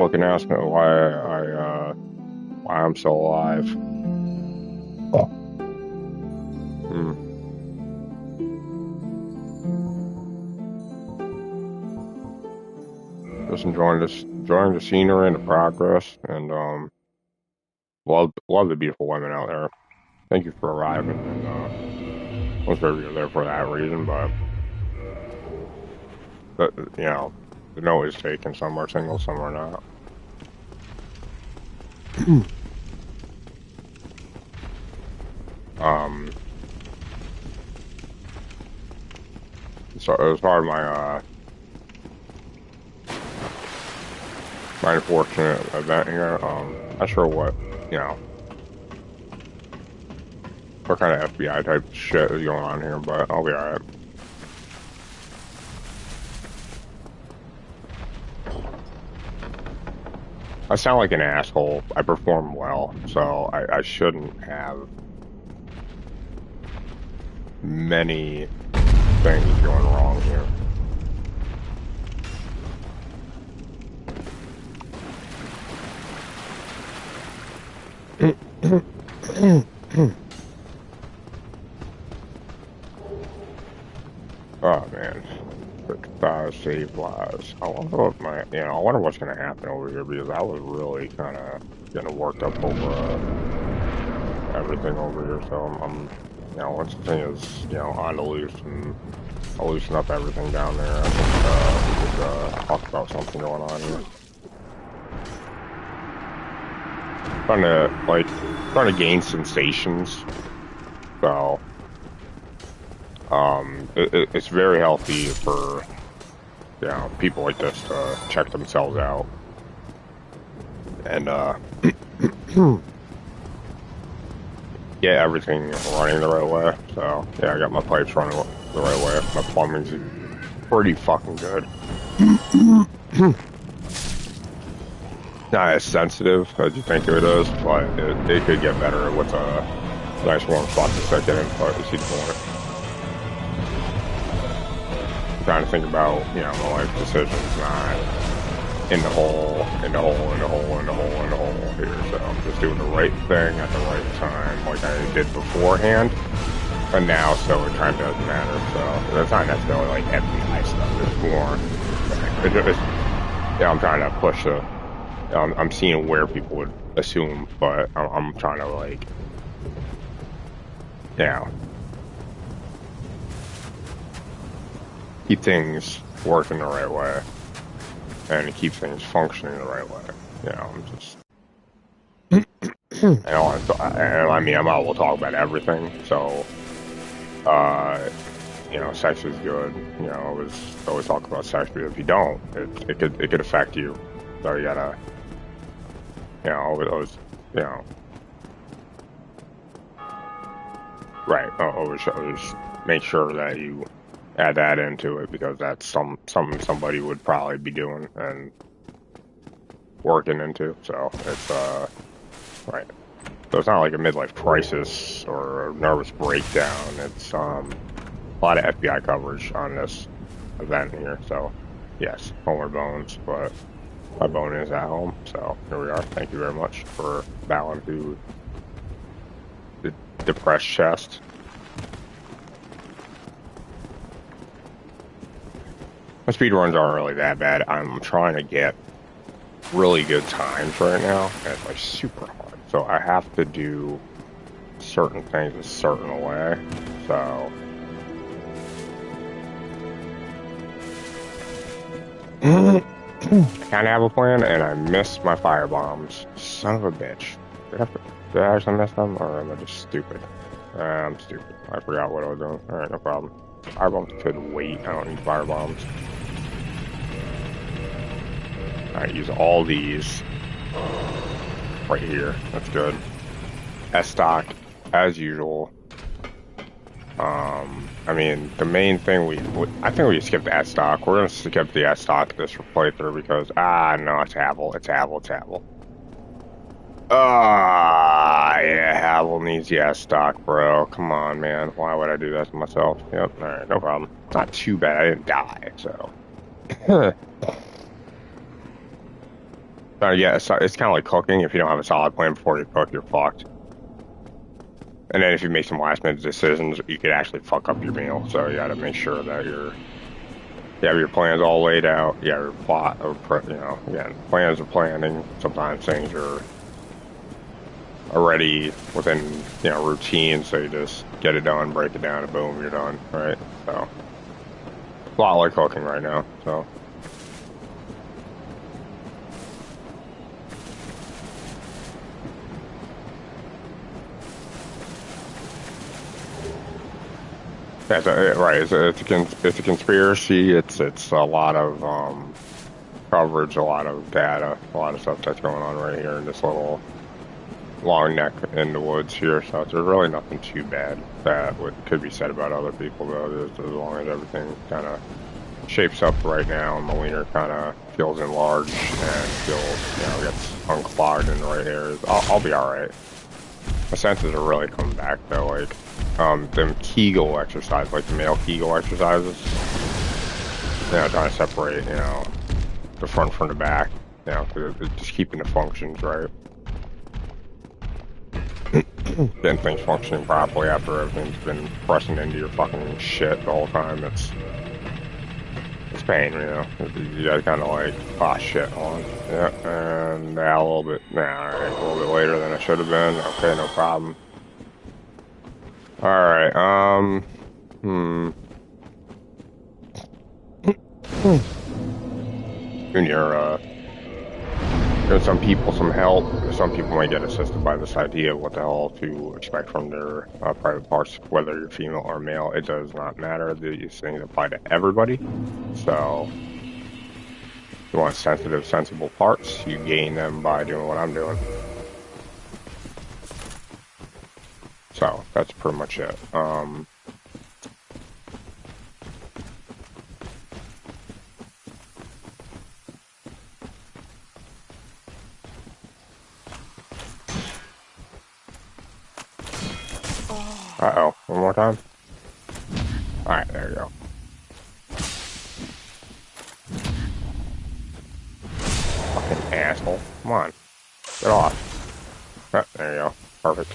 Looking ask me why I'm still alive. Hmm. Just enjoying the scenery and the progress, and love the beautiful women out there. Thank you for arriving, and was sure you're there for that reason, but the note is taken. Some are single, some are not. um, so as part of my unfortunate event here, not sure what kind of FBI type shit is going on here, but I'll be alright. I sound like an asshole. I perform well, so I shouldn't have many things going wrong here. Oh man, save lives. I wonder what I wonder what's gonna happen over here because I was really kind of getting worked up over everything over here. So once the thing is on the loose and I'll loosen up everything down there, I think we could talk about something going on here. Trying to gain sensations. So it's very healthy for people like this to check themselves out and get everything running the right way. So yeah, I got my pipes running the right way. My plumbing's pretty fucking good. Not as sensitive as you think it is, but it could get better with a nice warm spot to stick it in. But you see the point. I'm trying to think about my life decisions, not in the hole, in the hole, in the hole, in the hole, in the hole here. So I'm just doing the right thing at the right time, like I did beforehand. But now, so it kind of doesn't matter. So that's not necessarily like FBI stuff. It's more, I'm trying to push the. I'm seeing where people would assume, but I'm trying to like, keep things working the right way and keep things functioning the right way. I'm just, I mean, I'm not able to talk about everything, so, sex is good. Always talk about sex, because if you don't, it could affect you. So you gotta, always, right. Always make sure that you add that into it because that's something somebody would probably be doing and working into. So it's right. So it's not like a midlife crisis or a nervous breakdown. It's a lot of FBI coverage on this event here. So yes, homeward bones, but my bone is at home. So here we are. Thank you very much for bowing to the depressed chest. My speed runs aren't really that bad. I'm trying to get really good times right now, and it's like super hard. So I have to do certain things a certain way. So I kind of have a plan, and I missed my fire bombs. Son of a bitch. Did I actually miss them, or am I just stupid? I'm stupid. I forgot what I was doing. Alright, no problem. Fire bombs could wait. I don't need fire bombs. Alright, use all these right here. That's good. S-stock, as usual. I mean, the main thing I think we skipped the S-stock. We're gonna skip the S-stock this playthrough because, no, it's Havel. It's Havel. It's Havel. Yeah, Havel needs the S-stock, bro. Come on, man. Why would I do that to myself? Yep, alright, no problem. It's not too bad. I didn't die, so. Yeah, it's kind of like cooking. If you don't have a solid plan before you cook, you're fucked. And then if you make some last minute decisions, you could actually fuck up your meal. So you got to make sure that you have your plans all laid out. You have your plot, or again, plans are planning. Sometimes things are already within routine, so you just get it done, break it down, and boom, you're done. Right? So a lot like cooking right now. So. Yeah, right. It's a conspiracy. It's a lot of coverage, a lot of data, a lot of stuff that's going on right here in this little long neck in the woods here. So there's really nothing too bad that could be said about other people, though. As long as everything kind of shapes up right now, and the wiener kind of feels enlarged and feels gets unclogged in the right areas, I'll be all right. My senses are really coming back though, like them Kegel exercise, like the male Kegel exercises. Trying to separate, the front from the back. Just keeping the functions right. Getting things functioning properly after everything's been pressing into your fucking shit the whole time. It's pain, You guys kind of like, ah, shit, hold on. Yeah, and now a little bit, alright, a little bit later than I should have been. Okay, no problem. Alright, Junior, give some people some help. Some people might get assisted by this idea of what the hell to expect from their private parts, whether you're female or male. It does not matter. These things apply to everybody. So, if you want sensitive, sensible parts, you gain them by doing what I'm doing. So, that's pretty much it. Uh-oh, one more time. Alright, there you go. Fucking asshole. Come on. Get off. There you go. Perfect.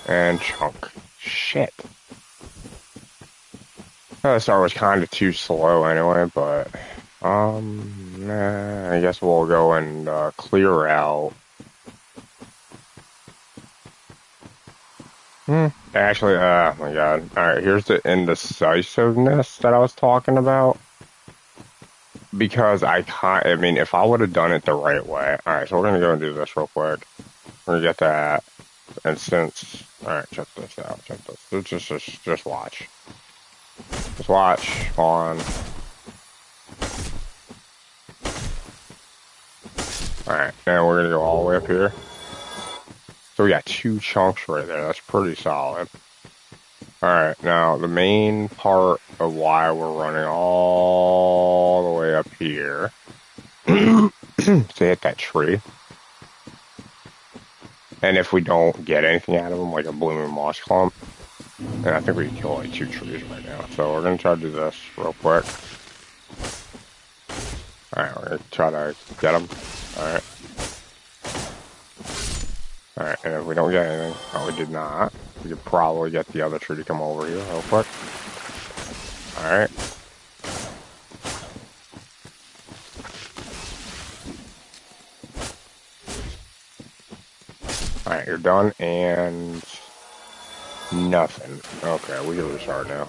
And chunk. Shit. The start was kind of too slow anyway, but, I guess we'll go and, clear out. Actually, oh my god. Alright, here's the indecisiveness that I was talking about. Because I mean, if I would have done it the right way. Alright, so we're gonna go and do this real quick. We're gonna get that. And since, alright, check this out. Check this. Just watch. Just watch. On. Alright, and we're gonna go all the way up here. So we got 2 chunks right there. That's pretty solid. Alright, now the main part of why we're running all the way up here to hit that tree. And if we don't get anything out of them, like a blooming moss clump, and I think we can kill like 2 trees right now. So we're gonna try to do this real quick. Alright, we're gonna try to get them. Alright. Alright, and if we don't get anything, oh, we did not. We could probably get the other tree to come over here real quick. Alright. Alright, you're done, and nothing. Okay, we can restart now.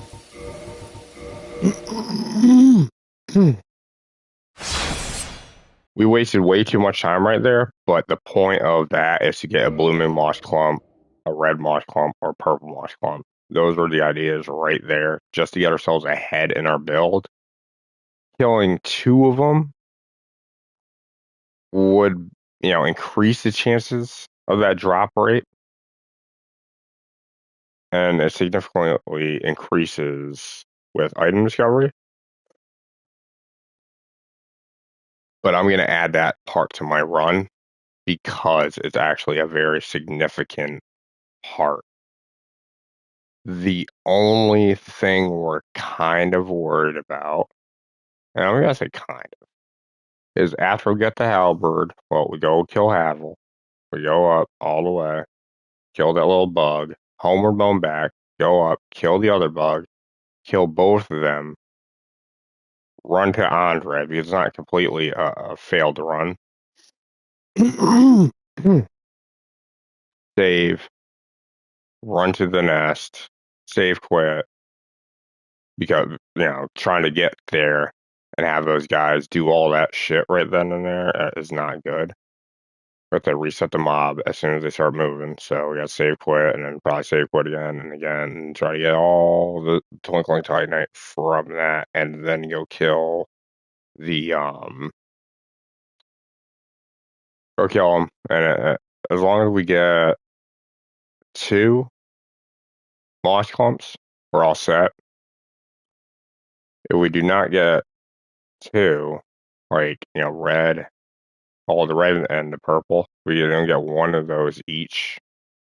We wasted way too much time right there, but the point of that is to get a blooming moss clump, a red moss clump, or purple moss clump. Those were the ideas right there, just to get ourselves ahead in our build. Killing 2 of them would, increase the chances of that drop rate, and it significantly increases with item discovery. But I'm going to add that part to my run because it's actually a very significant part. The only thing we're kind of worried about, and I'm going to say kind of, is after we get the halberd, well, we go kill Havel. We go up all the way, kill that little bug, homeward bone back, go up, kill the other bug, kill both of them, run to Andre because it's not completely a failed run. Save, run to the nest, save quit, because, trying to get there and have those guys do all that shit right then and there is not good. We have to reset the mob as soon as they start moving. So we got save quit and then probably save quit again and again and try to get all the Twinkling Titanite from that and then go kill the go kill them. And as long as we get 2 moss clumps, we're all set. If we do not get 2, like, red, all the red and the purple, we don't get 1 of those each,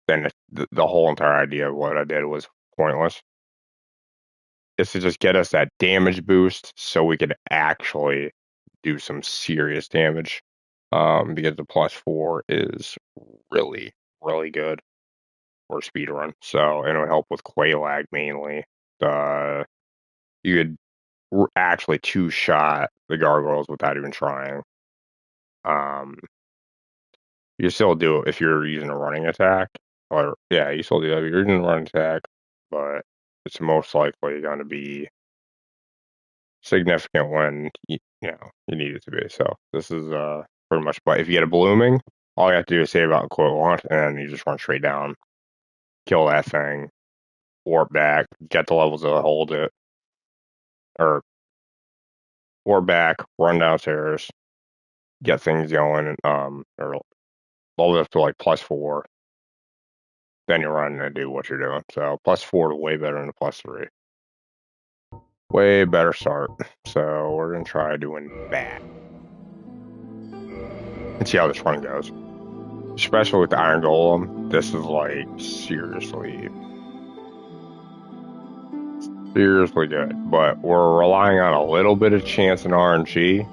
then the whole entire idea of what I did was pointless. Is to just get us that damage boost so we could actually do some serious damage. Because the +4 is really, really good for speedrun. So it'll help with Quelaag mainly. You could actually 2-shot the gargoyles without even trying. You still do it if you're using a running attack. Or yeah, you still do that if you're using a running attack, but it's most likely going to be significant when you need it to be. So this is pretty much. But if you get a blooming, all you have to do is save out and quit launch, and then you just run straight down, kill that thing, warp back, get the levels to hold it, or warp back, run downstairs, get things going, or level up to like +4. Then you run and do what you're doing. So +4 is way better than the +3. Way better start. So we're gonna try doing that and see how this run goes. Especially with the Iron Golem, this is like seriously good. But we're relying on a little bit of chance in RNG,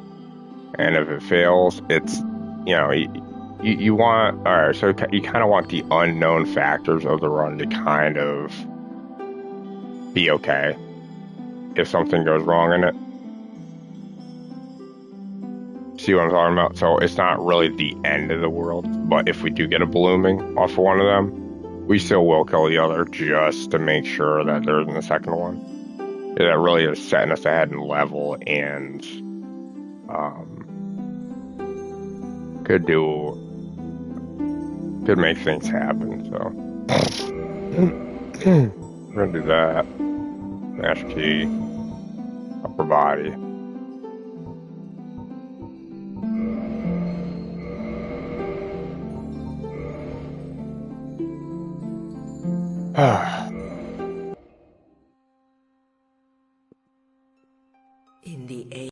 and if it fails, it's you want alright. So you kind of want the unknown factors of the run to kind of be okay if something goes wrong in it. See what I'm talking about? So it's not really the end of the world, but if we do get a blooming off of one of them, we still will kill the other just to make sure that there isn't a second one. Yeah, that really is setting us ahead in level and could make things happen. So we're gonna do that. Mash key, upper body. In the A.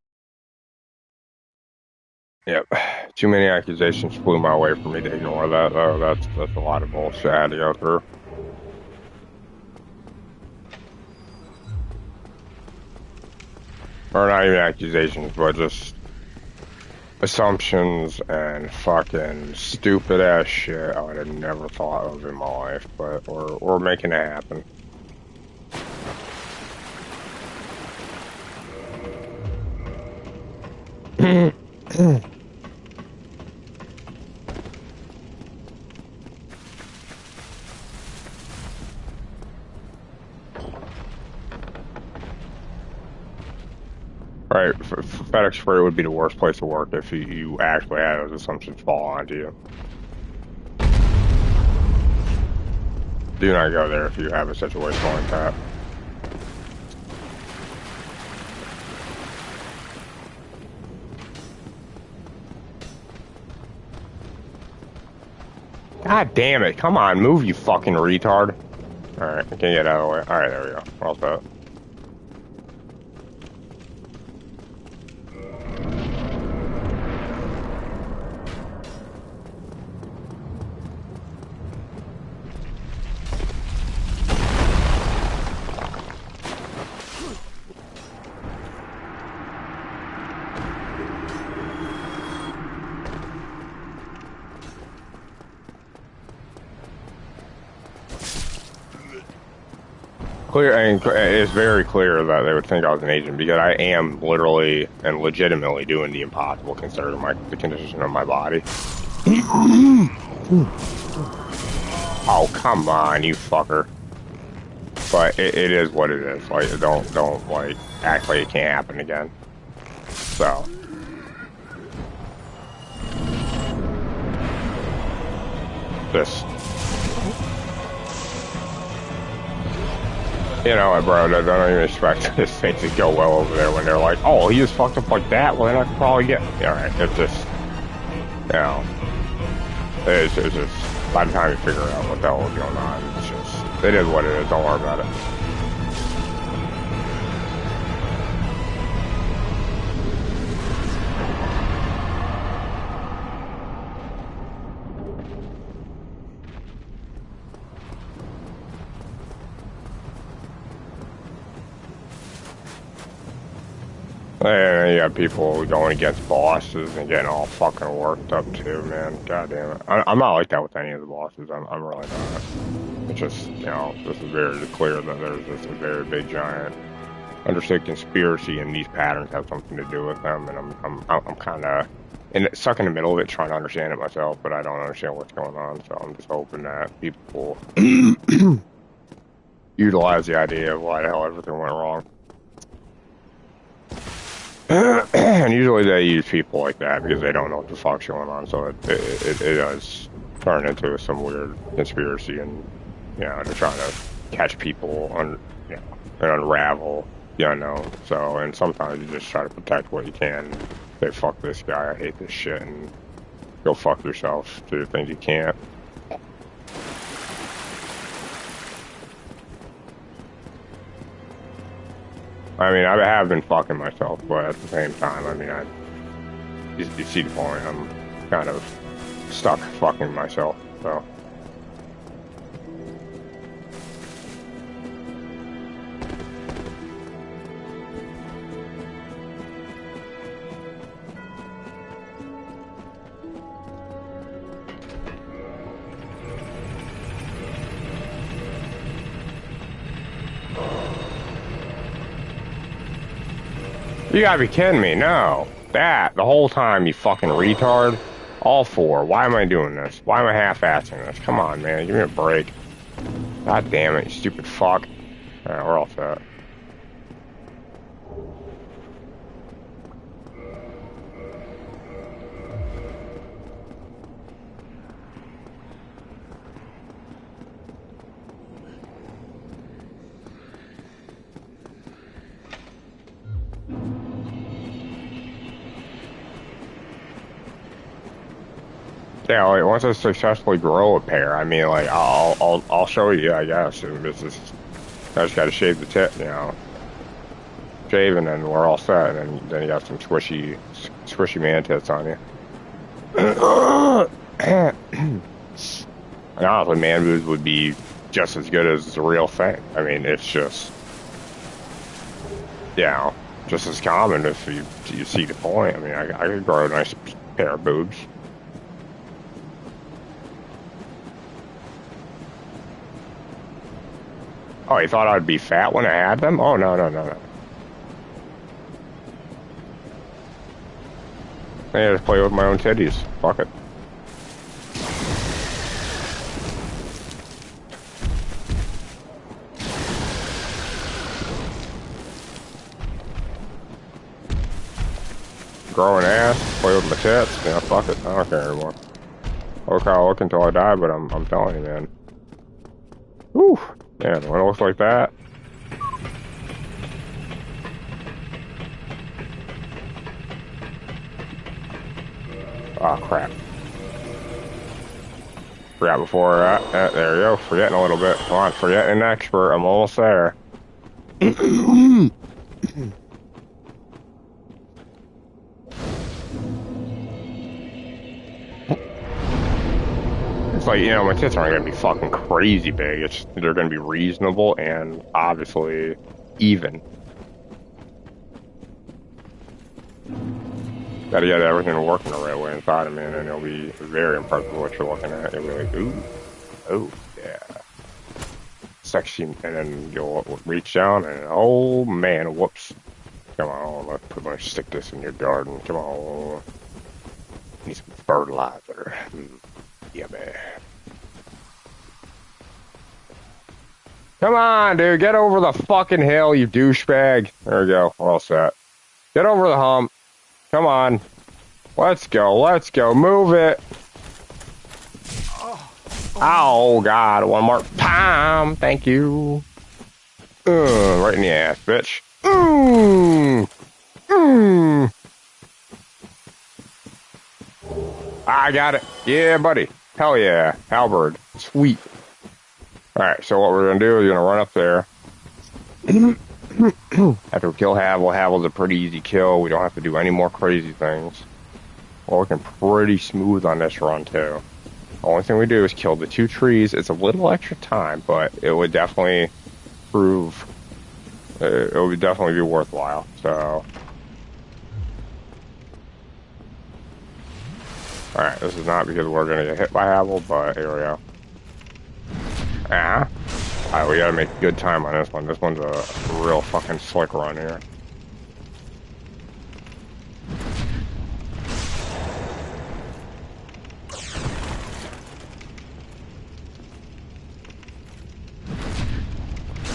Yep. Too many accusations flew my way for me to ignore that, though. That's a lot of bullshit I had to go through. Or not even accusations, but just assumptions and fucking stupid ass shit I would have never thought of in my life, but we're making it happen. Right, FedEx Freight would be the worst place to work if you actually had those assumptions fall onto you. Do not go there if you have a situation like that. God damn it, come on, move, you fucking retard. Alright, I can't get out of the way. Alright, there we go. Well set. Clear, and it's very clear that they would think I was an agent because I am literally and legitimately doing the impossible considering the condition of my body. Oh, come on, you fucker. But it is what it is. Like, don't like act like it can't happen again. So. Just. You know, bro, I don't even expect this thing to go well over there when they're like, oh, he just fucked up like that? Well, then I could probably get. Alright, it's just. You know. It's just. By the time you figure out what the hell is going on, it's just. It is what it is. Don't worry about it. And you got people going against bosses and getting all fucking worked up too, man. God damn it. I'm not like that with any of the bosses. I'm really not. It's just, you know, this is very clear that there's just a very big giant understood conspiracy and these patterns have something to do with them. And I'm kind of stuck in the middle of it trying to understand it myself, but I don't understand what's going on. So I'm just hoping that people utilize the idea of why the hell everything went wrong. And usually they use people like that because they don't know what the fuck's going on, so it does turn into some weird conspiracy, and you know they're trying to catch people on, you know, and unravel the unknown. So, and sometimes you just try to protect what you can. Say fuck this guy, I hate this shit, and go fuck yourself. Do the things you can't. I mean, I have been fucking myself, but at the same time, I mean, you see the point. I'm kind of stuck fucking myself, so. You gotta be kidding me. No. That, the whole time, you fucking retard. All four. Why am I doing this? Why am I half-assing this? Come on, man. Give me a break. God damn it, you stupid fuck. Alright, we're all set. Yeah, like once I successfully grow a pair, I mean, like I'll show you, I guess. And this is, I just gotta shave the tip, you know, shave, and then we're all set. And then you got some squishy man tits on you. And honestly, man boobs would be just as good as the real thing. I mean, it's just, you know, just as common if you see the point. I mean, I could grow a nice pair of boobs. Oh, you thought I'd be fat when I had them? Oh, no. I just play with my own titties. Fuck it. Growing ass, play with my tits. Yeah, fuck it. I don't care anymore. Okay, I'll look until I die, but I'm telling you, man. Whew. Man, when it looks like that. Oh, crap. Forgot before that. There you go. Forgetting a little bit. Come on, forgetting an expert. I'm almost there. It's like, you know, my tits aren't gonna be fucking crazy big. It's they're gonna be reasonable and obviously even. Gotta get everything working the right way inside of me, and then it'll be very impressive what you're looking at. You'll be like, ooh, oh, yeah. sexy, and then you'll reach down and oh man, whoops. Come on, let's stick this in your garden. Come on. Need some fertilizer. Yeah, man. Come on, dude. Get over the fucking hill, you douchebag. There we go. All set. Get over the hump. Come on. Let's go. Let's go. Move it. Oh, God. One more time. Thank you. Right in the ass, bitch. I got it. Yeah, buddy. Hell yeah. Halberd. Sweet. Alright, so what we're going to do is we're going to run up there. After we kill Havel, Havel's a pretty easy kill. We don't have to do any more crazy things. We're looking pretty smooth on this run, too. The only thing we do is kill the 2 trees. It's a little extra time, but it would definitely prove... It would definitely be worthwhile, so... Alright, this is not because we're going to get hit by Havel, but here we go. Ah. Alright, we gotta make good time on this one. This one's a real fucking slick run here.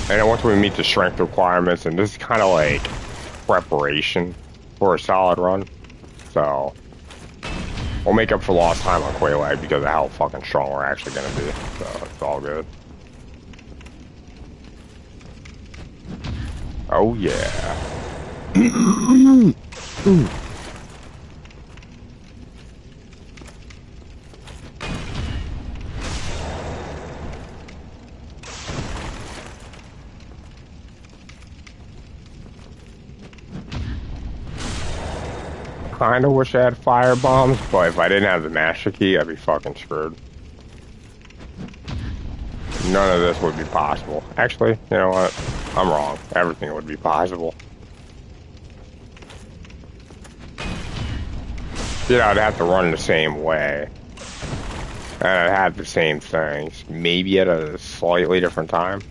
And then once we meet the strength requirements, and this is kind of like preparation for a solid run. So, we'll make up for lost time on Quelaag because of how fucking strong we're actually gonna be. So, it's all good. Oh, yeah. Kinda wish I had fire bombs, but if I didn't have the master key, I'd be fucking screwed. None of this would be possible. Actually, you know what? I'm wrong. Everything would be possible. You know, I'd have to run the same way. And I'd have the same things. Maybe at a slightly different time.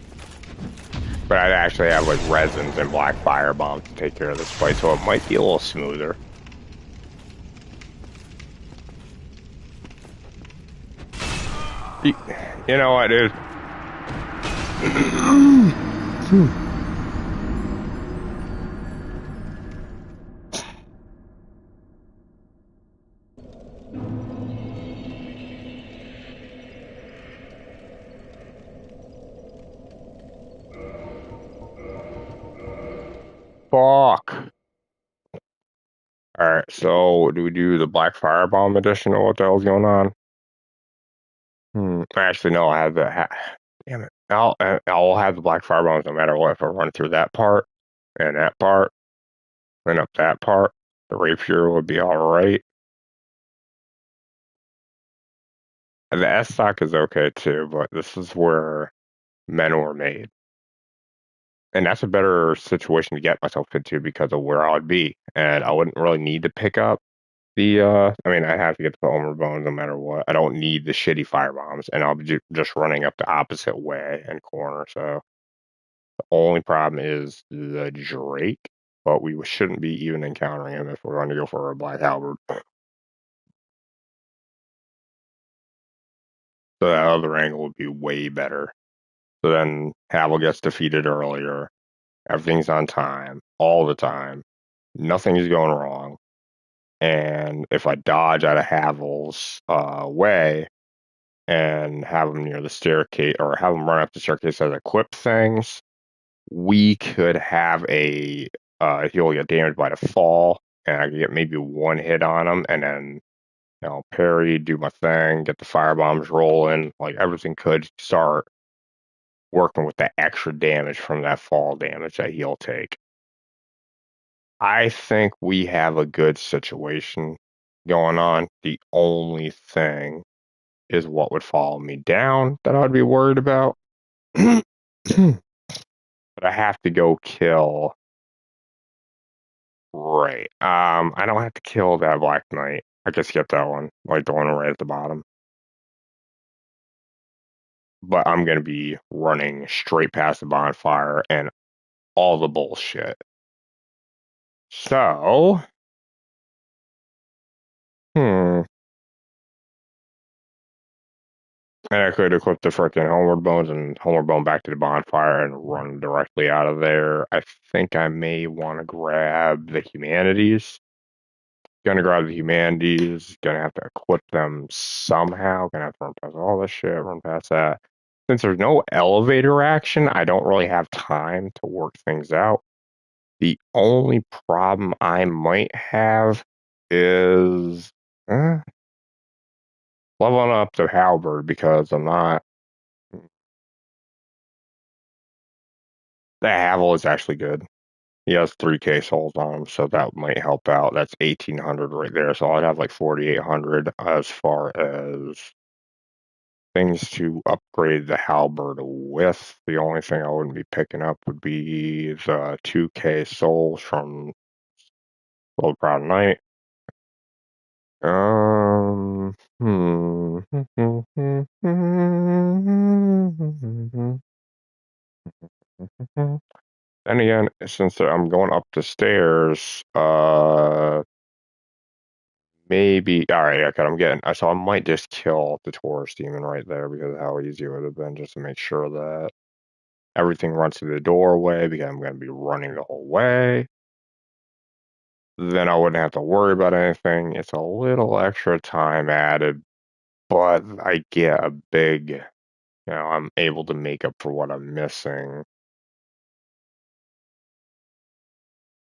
But I'd actually have, like, resins and black fire bombs to take care of this fight, so it might be a little smoother. You know what, dude? Fuck. Alright, so do we do the Black Firebomb edition or what the hell's going on? Actually, no, I have the... Damn it. I'll have the Black Firebombs no matter what if I run through that part and that part and up that part. The Rapier would be alright. The S-Stock is okay too, but this is where men were made. And that's a better situation to get myself into because of where I would be. And I wouldn't really need to pick up the, I mean, I have to get the Omer Bones no matter what. I don't need the shitty firebombs, and I'll be just running up the opposite way and corner. So the only problem is the Drake, but we shouldn't be even encountering him if we're going to go for a Black Halberd. So that other angle would be way better. So then Havel gets defeated earlier. Everything's on time, all the time. Nothing is going wrong. And if I dodge out of Havel's way and have him near the staircase, or have him run up the staircase as equip things, we could have a he'll get damaged by the fall, and I could get maybe one hit on him, and then parry, do my thing, get the fire bombs rolling, like everything could start working with the extra damage from that fall damage that he'll take. I think we have a good situation going on. The only thing is what would follow me down that I'd be worried about. But I have to go kill. Right. I don't have to kill that Black Knight. I can skip that one, like the one right at the bottom. but I'm going to be running straight past the bonfire and all the bullshit. So, hmm. And I could equip the frickin' homeward bones and homeward bone back to the bonfire and run directly out of there. I think I may want to grab the humanities. Gonna grab the humanities. Gonna have to equip them somehow. Gonna have to run past all this shit, run past that. Since there's no elevator action, I don't really have time to work things out. The only problem I might have is eh, leveling up the halberd because I'm not. The Havel is actually good. He has 3K souls on him, so that might help out. That's 1,800 right there. So I'd have like 4,800 as far as things to upgrade the halberd with. The only thing I wouldn't be picking up would be the 2K souls from World Proud Knight. Hmm. Then again, since I'm going up the stairs, maybe. All right, okay, I'm getting. So I might just kill the Taurus demon right there because of how easy it would have been just to make sure that everything runs through the doorway because I'm going to be running the whole way. Then I wouldn't have to worry about anything. It's a little extra time added, but I get a big, I'm able to make up for what I'm missing.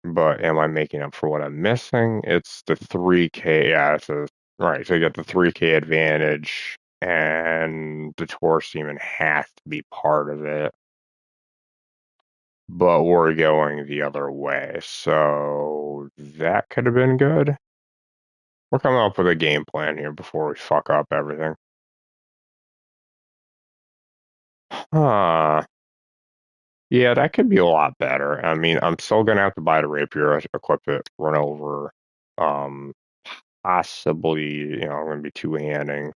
But am I making up for what I'm missing? It's the 3K. Yeah, right. So you get the 3K advantage, and the Taurus demon has to be part of it. But we're going the other way, so that could have been good. We're coming up with a game plan here before we fuck up everything. Huh. Yeah, that could be a lot better. I mean, I'm still gonna have to buy the rapier, equip it, run over. Um, Possibly, I'm gonna be two-handing,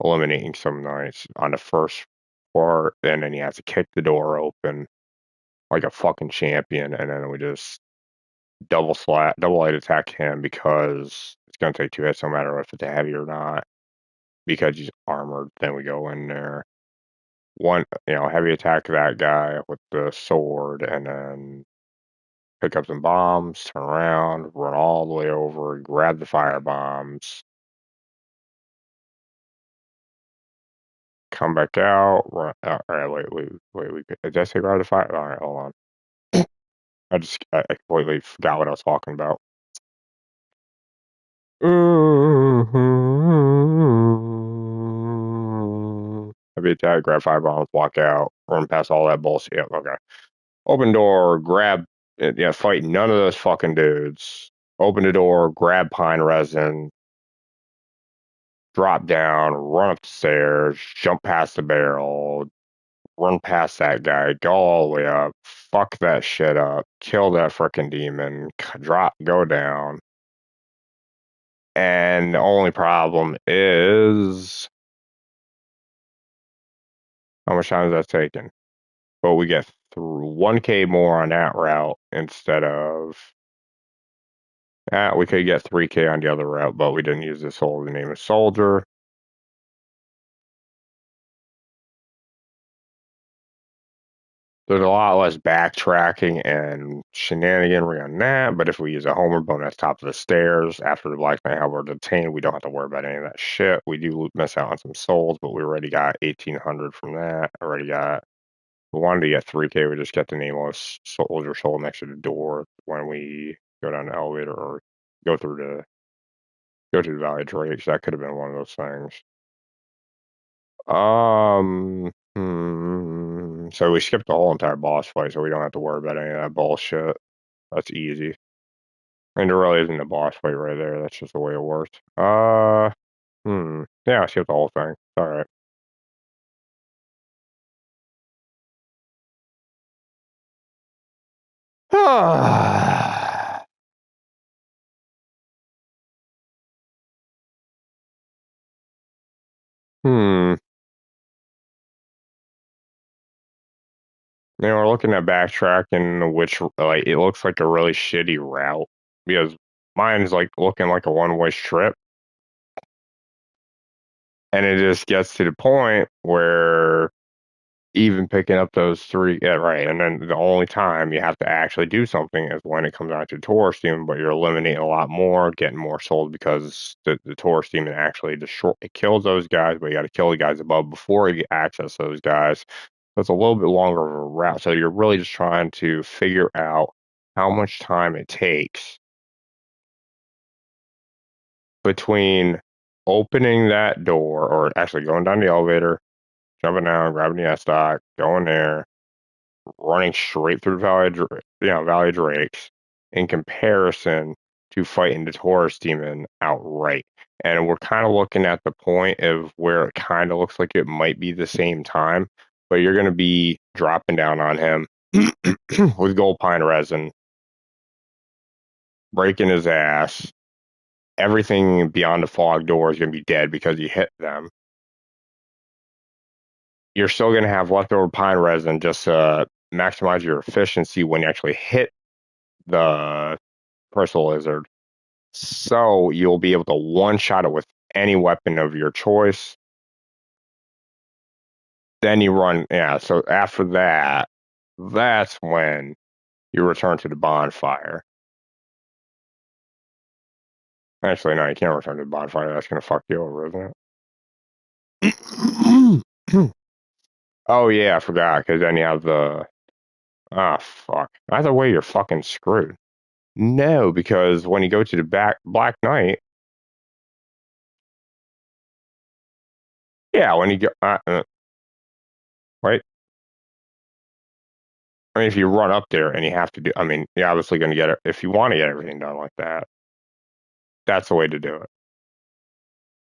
eliminating some knights on the first part, and then he has to kick the door open like a fucking champion, and then we just double light attack him because it's gonna take two hits no matter if it's heavy or not, because he's armored. Then we go in there, one, heavy attack that guy with the sword, and then pick up some bombs, turn around, run all the way over, grab the fire bombs, come back out. Run, all right, wait. Did I say grab the fire? All right, hold on. I completely forgot what I was talking about. Heavy attack, grab fire bombs, walk out, run past all that bullshit. Yep, okay. Open door, grab, yeah, fight none of those fucking dudes. Open the door, grab pine resin, drop down, run up the stairs, jump past the barrel, run past that guy, go all the way up, fuck that shit up, kill that frickin' demon, drop, go down. And the only problem is how much time is that taking? But we get through 1K more on that route instead of we could get 3K on the other route, but we didn't use the soul to name a soldier. There's a lot less backtracking and shenaniganry on that, but if we use a homeward bone at the top of the stairs after the Black Knight Halberd detained, we don't have to worry about any of that shit. We do miss out on some souls, but we already got 1,800 from that. We wanted to get 3K, we just get the nameless soldier soul next to the door when we go down the elevator or go through go to the Valley of Drakes. That could have been one of those things. So we skipped the whole entire boss fight, so we don't have to worry about any of that bullshit. That's easy. And there really isn't a boss fight right there. That's just the way it works. Yeah, I skipped the whole thing. All right. Hmm. We're looking at backtracking, which like it looks like a really shitty route because mine's like looking like a one-way trip, and it just gets to the point where even picking up those three, yeah, right. And then the only time you have to actually do something is when it comes out to tourist demon, but you're eliminating a lot more, getting more souls because the tourist demon actually it kills those guys, but you got to kill the guys above before you access those guys. So it's a little bit longer of a route. So you're really just trying to figure out how much time it takes between opening that door or actually going down the elevator, jumping down, grabbing the S dock, going there, running straight through Valley Drakes in comparison to fighting the Taurus demon outright. And we're kind of looking at the point of where it kind of looks like it might be the same time, but you're going to be dropping down on him with gold pine resin, breaking his ass. Everything beyond the fog door is going to be dead because you hit them. You're still going to have leftover pine resin just to maximize your efficiency when you actually hit the Crystal Lizard. So you'll be able to one-shot it with any weapon of your choice. Then you run, yeah, so after that, that's when you return to the bonfire. Actually, no, you can't return to the bonfire. That's going to fuck you over, isn't it? Oh, yeah, I forgot, because then you have the. Ah, fuck. Either way, you're fucking screwed. No, because when you go to the Black Knight, yeah, when you go. Wait, I mean, if you run up there and you have to do, I mean, you're obviously going to get it. If you want to get everything done like that, that's the way to do it.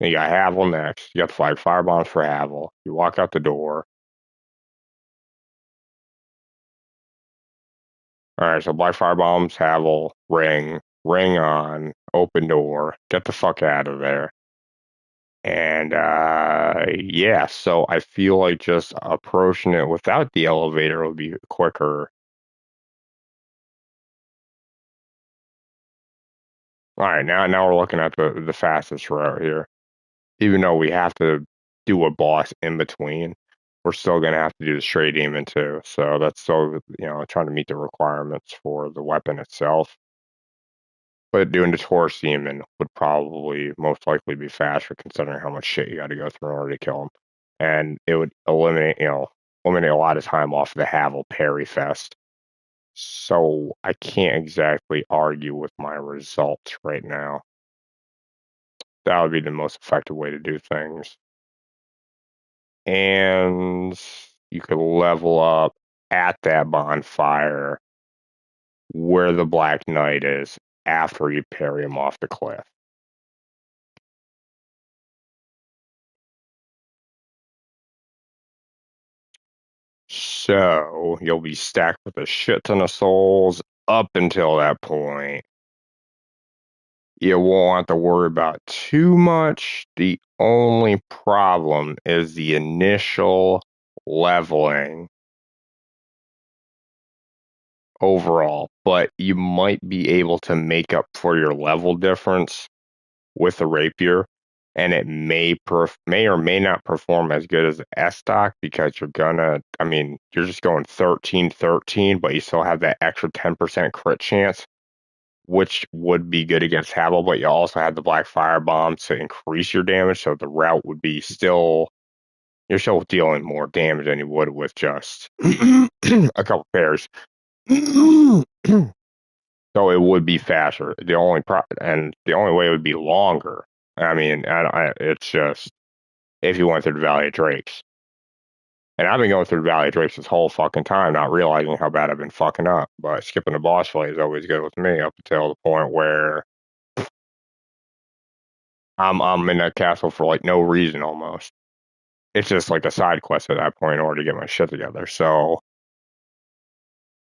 And you got Havel next. You got the fire bombs for Havel. You walk out the door. All right, so black fire bombs, Havel, ring on, open door. Get the fuck out of there. And yeah, so I feel like just approaching it without the elevator would be quicker. All right, now we're looking at the fastest route here. Even though we have to do a boss in between, we're still going to have to do the straight demon too. So that's still, trying to meet the requirements for the weapon itself. But doing the Taurus demon would probably most likely be faster considering how much shit you got to go through in order to kill him. And it would eliminate a lot of time off the Havel Parry Fest. So I can't exactly argue with my results right now. That would be the most effective way to do things. And you could level up at that bonfire where the Black Knight is after you parry him off the cliff. So you'll be stacked with a shit ton of souls up until that point. You won't have to worry about too much. The only problem is the initial leveling overall, but you might be able to make up for your level difference with a rapier, and it may or may not perform as good as S stock because you're just going 13-13, but you still have that extra 10% crit chance, which would be good against Havel, but you also have the Black Fire Bomb to increase your damage, so the route would be you're still dealing more damage than you would with just a couple pairs. So it would be faster. The only way it would be longer. I mean, it's just if you went through the Valley of Drakes. And I've been going through the Valley of Drakes this whole fucking time, not realizing how bad I've been fucking up. But skipping the boss fight is always good with me up until the point where I'm in that castle for like no reason almost. It's just like a side quest at that point in order to get my shit together. So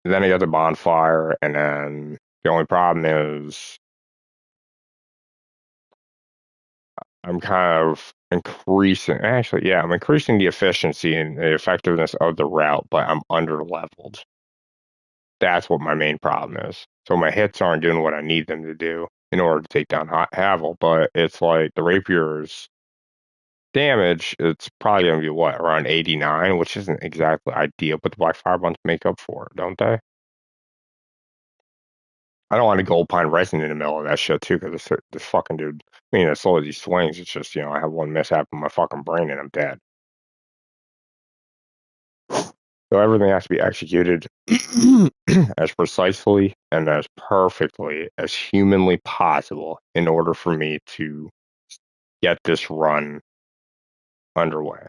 then I get the bonfire, and then the only problem is I'm kind of increasing, actually, yeah, I'm increasing the efficiency and the effectiveness of the route, but I'm under leveled. That's what my main problem is. So my hits aren't doing what I need them to do in order to take down Havel, but it's like the Rapier's damage, it's probably going to be what, around 89, which isn't exactly ideal, but the Black Fire Bombs make up for it, don't they? I don't want to Gold Pine Resin in the middle of that shit too, because this fucking dude, I mean, as slow as he swings, it's just, I have one mishap in my fucking brain and I'm dead. So everything has to be executed as precisely and as perfectly as humanly possible in order for me to get this run underway.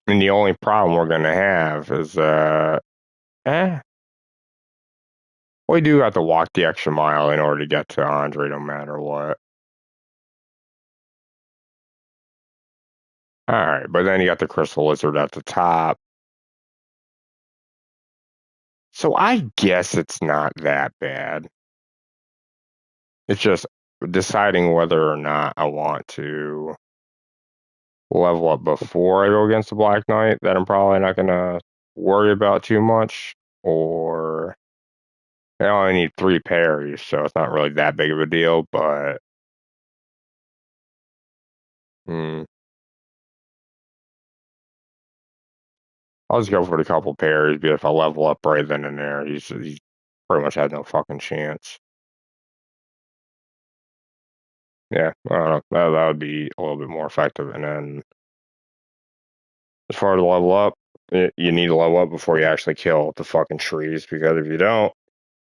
And the only problem we're going to have is, eh, we do have to walk the extra mile in order to get to Andre no matter what. All right, but then you got the Crystal Lizard at the top. So I guess it's not that bad. It's just deciding whether or not I want to level up before I go against the Black Knight that I'm probably not going to worry about too much, or I only need 3 parries, so it's not really that big of a deal, but hmm, I'll just go for the couple parries, because if I level up right then and there, he's pretty much had no fucking chance. Yeah, I don't know. That would be a little bit more effective. And then as far as level up, you need to level up before you actually kill the fucking trees, because if you don't,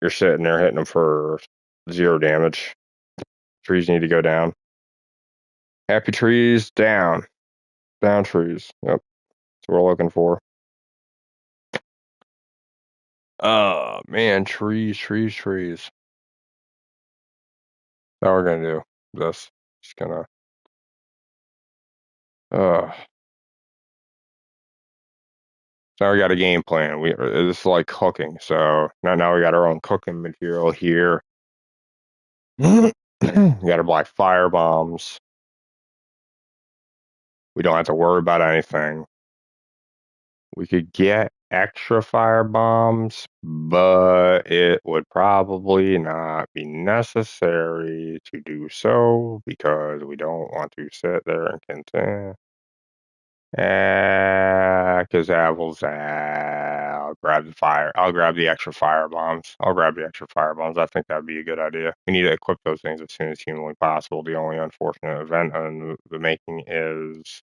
you're sitting there hitting them for 0 damage. Trees need to go down. Happy trees down. Down trees. Yep. That's what we're looking for. Oh man, trees, trees, trees. Now we're gonna do this. Just gonna uh now we got a game plan. This is like cooking. So now we got our own cooking material here. We got our black fire bombs. We don't have to worry about anything. We could get extra fire bombs, but it would probably not be necessary to do so because we don't want to sit there and continue. Because I'll grab the fire. I'll grab the extra fire bombs. I'll grab the extra fire bombs. I think that'd be a good idea. We need to equip those things as soon as humanly possible. The only unfortunate event in the making is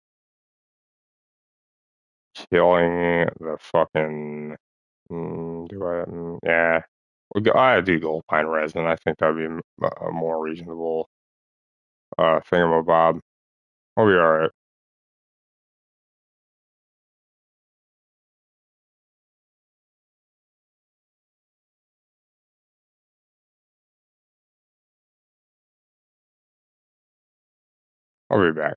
killing the fucking. Yeah. I do Gold Pine Resin. I think that'd be a more reasonable thingamabob. I'll be alright. I'll be back.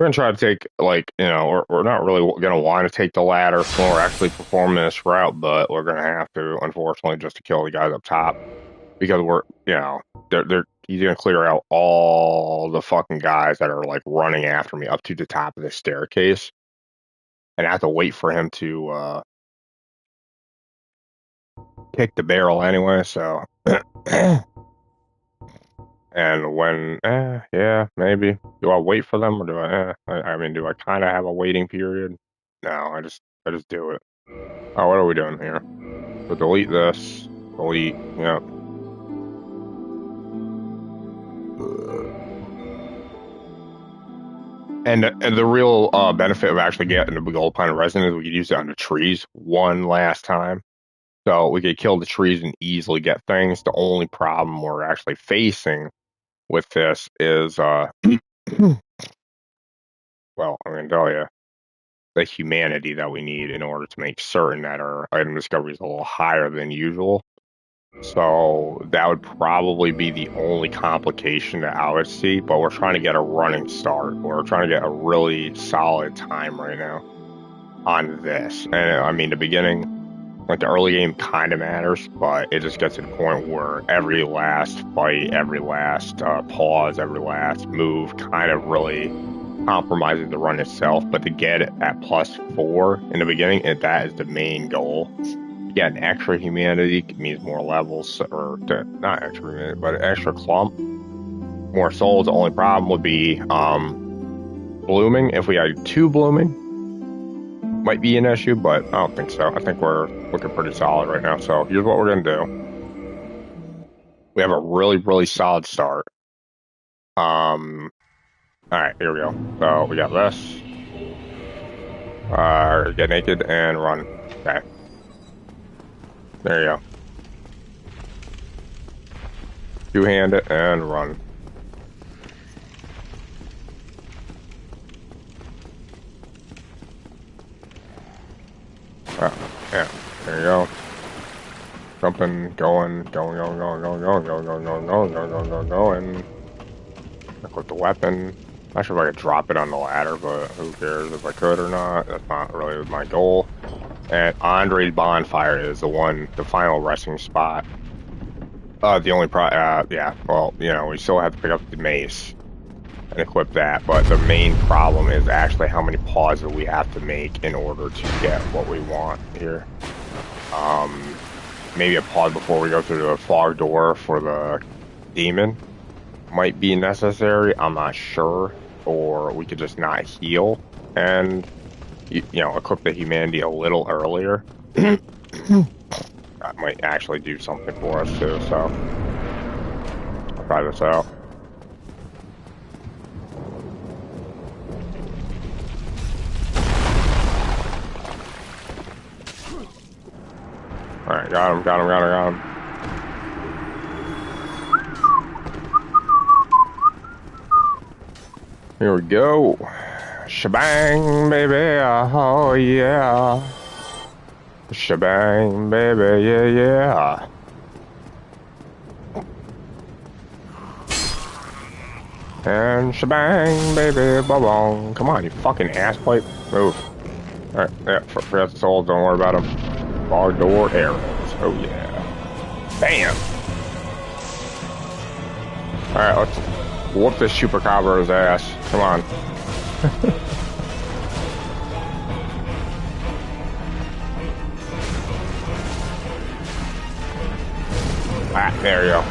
We're gonna try to take, like, we're not really gonna want to take the ladder when we're actually performing this route, but we're gonna have to, unfortunately, just to kill the guys up top because he's gonna clear out all the fucking guys that are like running after me up to the top of the staircase, and I have to wait for him to kick the barrel anyway. So, and when, yeah, maybe. Do I wait for them or do I mean, do I kind of have a waiting period? No, I just do it. Oh, what are we doing here? So delete this. Delete. Yeah. And the real benefit of actually getting the gold pine resin is we could use it on the trees one last time. So we could kill the trees and easily get things. The only problem we're actually facing with this is, well, I'm going to tell you, the humanity that we need in order to make certain that our item discovery is a little higher than usual. So that would probably be the only complication that I would see, but we're trying to get a running start. We're trying to get a really solid time right now on this. And I mean, the beginning, like the early game kind of matters, but it just gets to the point where every last fight, every last pause, every last move kind of really compromises the run itself. But to get it at +4 in the beginning, that is the main goal. Get an extra humanity means more levels, or not extra humanity, but extra clump. More souls. The only problem would be blooming. If we had 2 blooming, might be an issue, but I don't think so. I think we're looking pretty solid right now. So here's what we're gonna do. We have a really, really solid start. All right, here we go. So we got this. Get naked and run. Okay. There you go. Two-hand it and run. Oh, yeah. There you go. Jumping, going, and equip the weapon. Not sure if I could drop it on the ladder, but who cares if I could or not. That's not really my goal. And Andre's bonfire is the final resting spot. The only yeah, well, we still have to pick up the mace and equip that, but the main problem is actually how many pauses we have to make in order to get what we want here. Maybe a pause before we go through the fog door for the demon might be necessary. I'm not sure. Or we could just not heal and, equip the humanity a little earlier. That might actually do something for us too, so I'll try this out. Alright, got him. Here we go. Shebang, baby, oh yeah. Shebang, baby, yeah. And shebang, baby, ba-bong. Come on, you fucking asswipe. Move. Alright, yeah, forget the souls, don't worry about them. Fog door arrows, oh yeah. Bam! Alright, let's whoop this chupacabра's ass. Come on. There you go.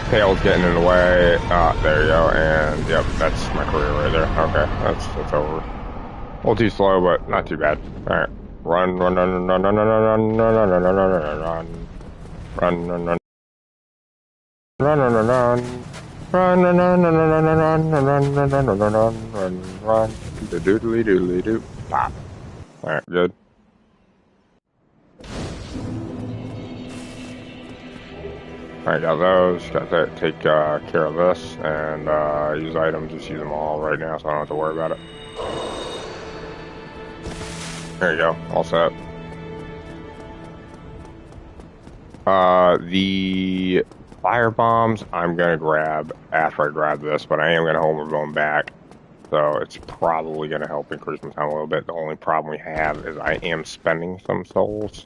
Tail's getting in the way. There you go. And yep, that's my career right there. Okay, that's over. A little too slow, but not too bad. All right, run. Doodly-doodly-doo. Pop. Alright, good. Alright, got those. Got to take care of this. And use items. Just use them all right now, so I don't have to worry about it. There you go. All set. The fire bombs I'm gonna grab after I grab this, but I am gonna hold my bone back So it's probably going to help increase my time a little bit. The only problem we have is I am spending some souls,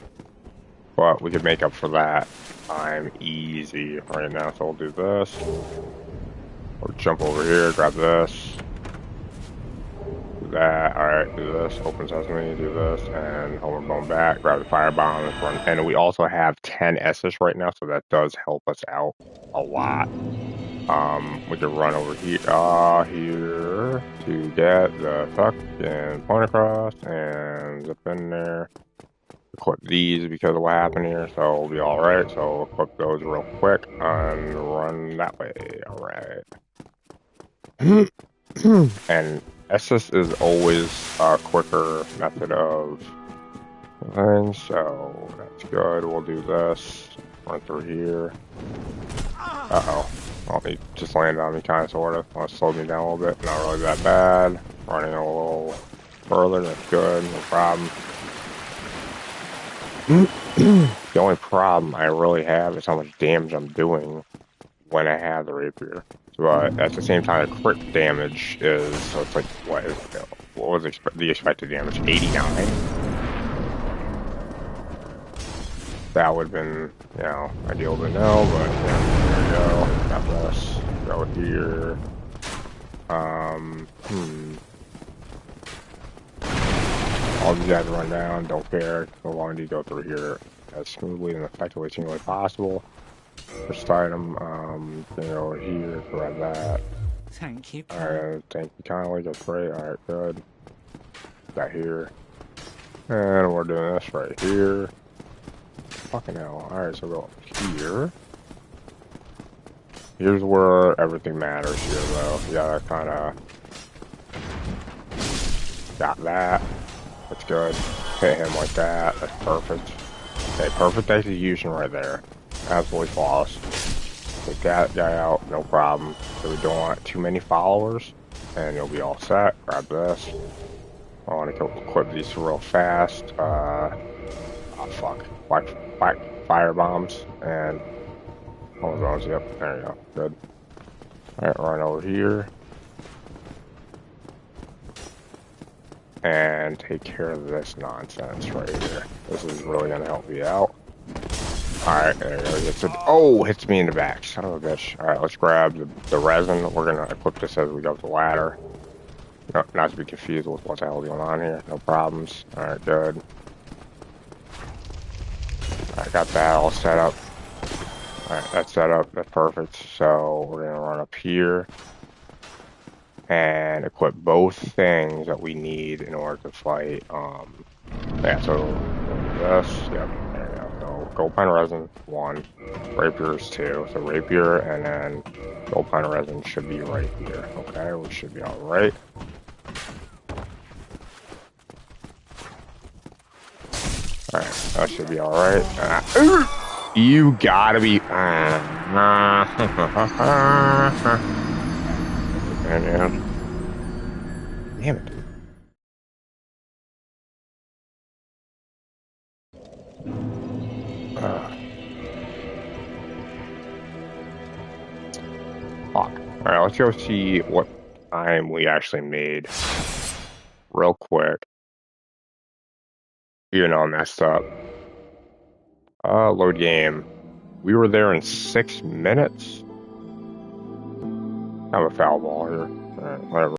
but we could make up for that time easy right now. So we'll do this. Or jump over here, grab this. Do that. Alright, do this. Open sesame, do this. And Homer Bone back. Grab the firebomb. Run. And we also have 10 S's right now, so that does help us out a lot. We could run over here, here to get the fucking point across and zip in there. Equip these because of what happened here, so we'll be alright. So equip those real quick and run that way. Alright. And SS is always a quicker method of things, so that's good. We'll do this. Run through here. Uh-oh. Well, he just landed on me, kind of, sort of. Well, it slowed me down a little bit. Not really that bad. Running a little further, that's good. No problem. The only problem I really have is how much damage I'm doing when I have the rapier. But at the same time, the crit damage is, so it's like, what was the expected damage? 89? That would have been, you know, ideal to know, but yeah, there we go. Got this. Go here. All these guys run down, don't care. So long as you go through here as smoothly and effectively as humanly possible. First item, go over here, grab that. Thank you. Alright, thank you kindly, that's great. Alright, good. Got here. And we're doing this right here. Fucking hell. Alright, so go up here. Here's where everything matters here, though. You gotta kinda... Got that. That's good. Hit him like that. That's perfect. Okay, perfect execution right there. Absolutely flawless. Take that guy out, no problem. So we don't want too many followers, and you'll be all set. Grab this. I want to equip these real fast. Oh fuck. Fire bombs and all those. Yep, there you go. Good. Alright, run over here. And take care of this nonsense right here. This is really gonna help me out. Alright, there you go. Oh, hits me in the back. Son of a bitch. Alright, let's grab the resin. We're gonna equip this as we go up the ladder. No, not to be confused with what the hell is going on here. No problems. Alright, good. I got that all set up. Alright, that's set up. That's perfect. So we're gonna run up here and equip both things that we need in order to fight. Yeah, so this, yep, there you go. So gold pine resin, 1, rapiers 2. So rapier and then gold pine resin should be right here. Okay, we should be alright. Alright, that should be alright. You gotta be. Damn it. Fuck. Alright, let's go see what time we actually made. Real quick. Even though I messed up. Load game. We were there in 6 minutes. I'm a foul ball here. Alright, whatever.